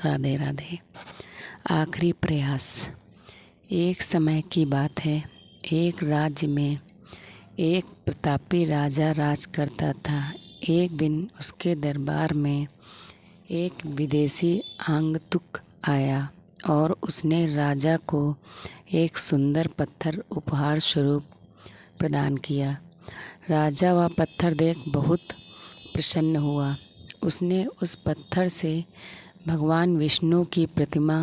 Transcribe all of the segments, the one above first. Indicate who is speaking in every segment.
Speaker 1: राधे राधे। आखिरी प्रयास। एक समय की बात है, एक राज्य में एक प्रतापी राजा राज करता था। एक दिन उसके दरबार में एक विदेशी आगंतुक आया और उसने राजा को एक सुंदर पत्थर उपहार स्वरूप प्रदान किया। राजा वह पत्थर देख बहुत प्रसन्न हुआ। उसने उस पत्थर से भगवान विष्णु की प्रतिमा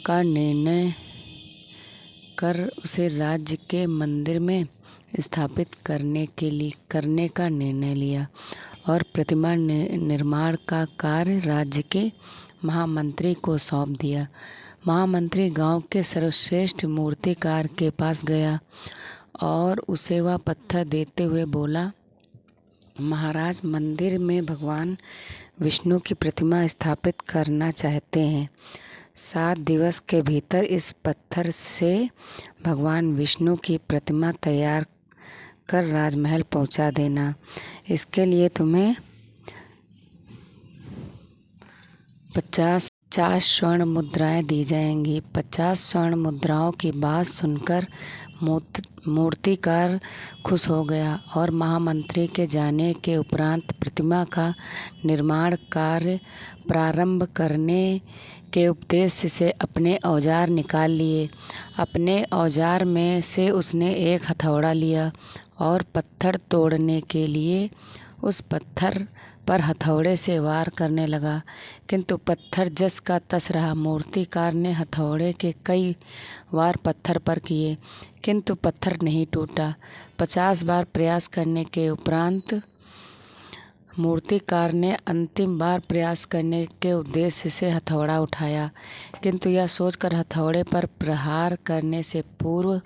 Speaker 1: का निर्णय कर उसे राज्य के मंदिर में स्थापित करने का निर्णय लिया और प्रतिमा निर्माण का कार्य राज्य के महामंत्री को सौंप दिया। महामंत्री गांव के सर्वश्रेष्ठ मूर्तिकार के पास गया और उसे वह पत्थर देते हुए बोला, महाराज, मंदिर में भगवान विष्णु की प्रतिमा स्थापित करना चाहते हैं। 7 दिवस के भीतर इस पत्थर से भगवान विष्णु की प्रतिमा तैयार कर राजमहल पहुंचा देना। इसके लिए तुम्हें 50 स्वर्ण मुद्राएं दी जाएंगी। 50 स्वर्ण मुद्राओं की बात सुनकर मूर्तिकार खुश हो गया और महामंत्री के जाने के उपरांत प्रतिमा का निर्माण कार्य प्रारंभ करने के उद्देश्य से अपने औजार निकाल लिए। अपने औजार में से उसने एक हथौड़ा लिया और पत्थर तोड़ने के लिए उस पत्थर पर हथौड़े से वार करने लगा, किंतु पत्थर जस का तस रहा। मूर्तिकार ने हथौड़े के कई वार पत्थर पर किए, किंतु पत्थर नहीं टूटा। 50 बार प्रयास करने के उपरांत मूर्तिकार ने अंतिम बार प्रयास करने के उद्देश्य से हथौड़ा उठाया, किंतु यह सोचकर हथौड़े पर प्रहार करने से पूर्व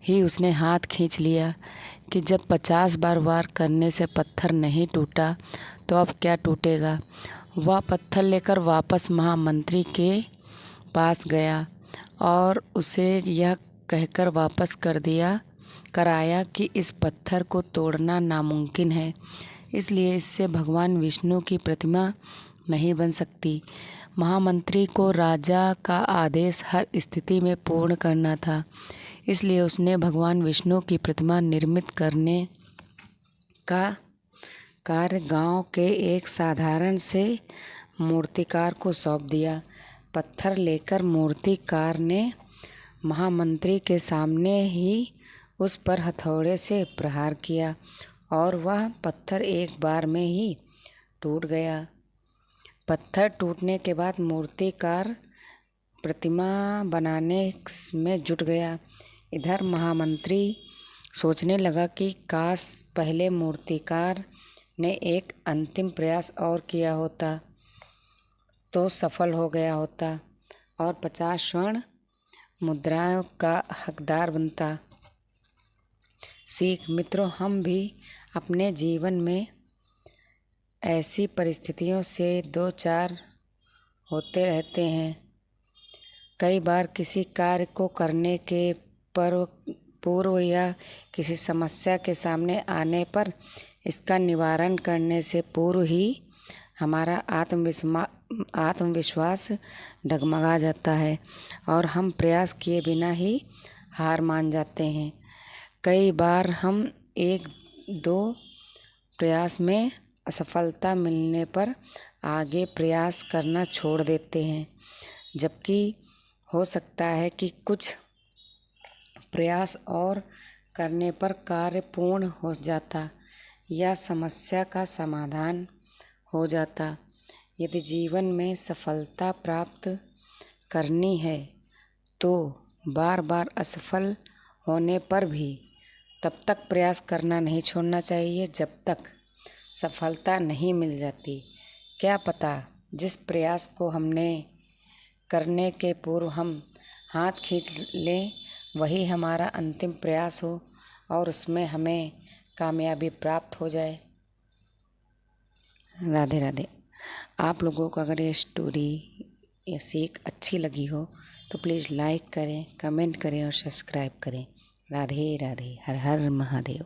Speaker 1: ही उसने हाथ खींच लिया कि जब 50 बार वार करने से पत्थर नहीं टूटा तो अब क्या टूटेगा। वह पत्थर लेकर वापस महामंत्री के पास गया और उसे यह कहकर वापस कराया कि इस पत्थर को तोड़ना नामुमकिन है, इसलिए इससे भगवान विष्णु की प्रतिमा नहीं बन सकती। महामंत्री को राजा का आदेश हर स्थिति में पूर्ण करना था, इसलिए उसने भगवान विष्णु की प्रतिमा निर्मित करने का कार्य गांव के एक साधारण से मूर्तिकार को सौंप दिया। पत्थर लेकर मूर्तिकार ने महामंत्री के सामने ही उस पर हथौड़े से प्रहार किया और वह पत्थर एक बार में ही टूट गया। पत्थर टूटने के बाद मूर्तिकार प्रतिमा बनाने में जुट गया। इधर महामंत्री सोचने लगा कि काश पहले मूर्तिकार ने एक अंतिम प्रयास और किया होता तो सफल हो गया होता और 50 स्वर्ण मुद्राओं का हकदार बनता। सीख। मित्रों, हम भी अपने जीवन में ऐसी परिस्थितियों से 2-4 होते रहते हैं। कई बार किसी कार्य को करने के पूर्व या किसी समस्या के सामने आने पर इसका निवारण करने से पूर्व ही हमारा आत्मविश्वास डगमगा जाता है और हम प्रयास किए बिना ही हार मान जाते हैं। कई बार हम 1-2 प्रयास में असफलता मिलने पर आगे प्रयास करना छोड़ देते हैं, जबकि हो सकता है कि कुछ प्रयास और करने पर कार्य पूर्ण हो जाता या समस्या का समाधान हो जाता। यदि जीवन में सफलता प्राप्त करनी है तो बार बार असफल होने पर भी तब तक प्रयास करना नहीं छोड़ना चाहिए जब तक सफलता नहीं मिल जाती। क्या पता जिस प्रयास को हमने करने के पूर्व हम हाथ खींच लें वही हमारा अंतिम प्रयास हो और उसमें हमें कामयाबी प्राप्त हो जाए। राधे राधे। आप लोगों को अगर ये स्टोरी या सीख अच्छी लगी हो तो प्लीज़ लाइक करें, कमेंट करें और सब्सक्राइब करें। राधे राधे। हर हर महादेव।